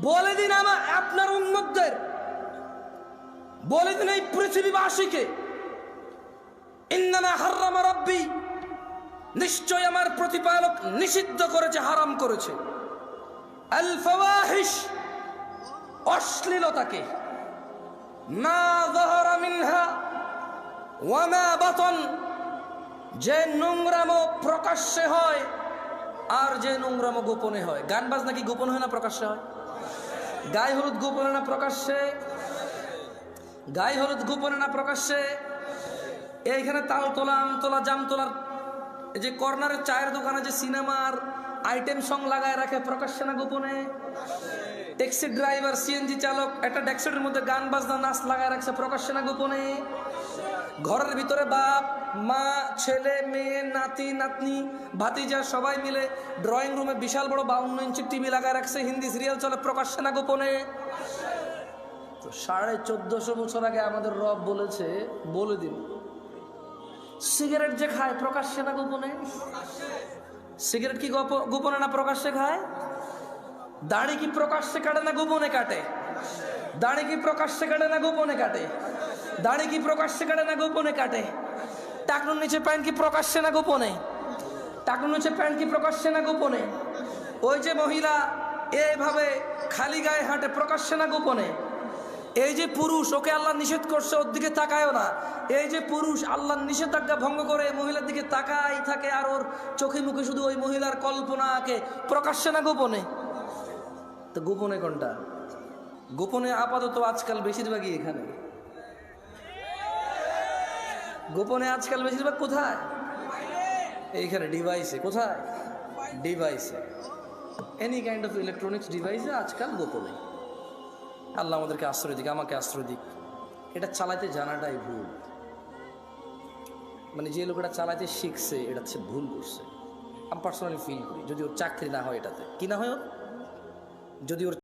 বলে দিন আপনার উম্মতদের, বলে দিন এই পৃথিবীবাসীকে, ইন্নামা হাররামা রাব্বি, নিশ্চয় আমার প্রতিপালক নিষিদ্ধ করেছে, হারাম করেছে, আল ফাওয়াহিশ, অশ্লীলতাকে, মা যাহারা মিনহা ওয়া মা বাতন, যে নোংরামো প্রকাশ্যে হয় আর যে নোংরামো গোপনে হয়। গান বাজনা কি গোপন হয় না প্রকাশ্যে হয়? গায়ে হলুদ গোপনে না প্রকাশ্যে? গায়ে হলুদ গোপনে না প্রকাশ্যে? এইখানে তাল তোলা, আম তোলা, জাম তোলার যে কর্নারের চায়ের দোকানে যে সিনেমার আইটেম সং লাগায় রাখে, প্রকাশ্যে না গোপনে? ট্যাক্সি ড্রাইভার, সিএনজি চালক একটা ডেস্কের মধ্যে গান বাজনা নাচ লাগায় রাখছে, প্রকাশ্যে না গোপনে? ঘরের ভিতরে বাপ মা, ছেলে মেয়ে, নাতি নাতনি, ভাতিজা সবাই মিলে ড্রয়িং রুমে বিশাল বড় 52 ইঞ্চি টিভি লাগায় রাখছে, হিন্দি সিরিয়াল চলে, প্রকাশ্যে না গোপনে? তো 1450 বছর আগে আমাদের রব বলেছে, বলে দিন, সিগারেট যে খায় প্রকাশ্যে না গোপনে? সিগারেট কি গোপনে না প্রকাশ্যে খায়? দাড়ি কি প্রকাশ্যে কাটে না গোপনে কাটে? দাড়ি কি প্রকাশ্যে কাটে না গোপনে কাটে? দাড়ি কি প্রকাশ্যে কাটে না গোপনে কাটে? টাকনুর নিচে প্যান্ট কি প্রকাশ্যে না গোপনে? টাকনুর নিচে প্যান্ট কি প্রকাশ্যে না গোপনে? ওই যে মহিলা এইভাবে খালি গায়ে হাঁটে, প্রকাশ্যে না গোপনে? এই যে পুরুষ, ওকে আল্লাহ নিষেধ করছে, ওর দিকে তাকায়ও না, এই যে পুরুষ আল্লাহর নিষেধাজ্ঞা ভঙ্গ করে মহিলার দিকে তাকাই থাকে, আর ওর চোখে মুখে শুধু ওই মহিলার কল্পনা আঁকে, প্রকাশ্যে না গোপনে? তো গোপনে কোনটা? গোপনে আপাতত আজকাল বেশিরভাগই এখানে। গোপনে আজকাল বেশিরভাগ কোথায়? এইখানে ডিভাইসে। কোথায়? ডিভাইসে। এনি কাইন্ড অফ ইলেকট্রনিক্স ডিভাইসে আজকাল গোপনে। আল্লাহ আমাদেরকে আশ্রয় দিক, আমাকে আশ্রয় দিক। এটা চালাতে জানাটাই ভুল। মানে যে লোক এটা চালাতে শিখছে, এটা হচ্ছে ভুল করছে। আমি পার্সোনালি ফিল করি, যদি ওর চাকরি না হয়, এটাতে কি না হয়, ওর যদি ওর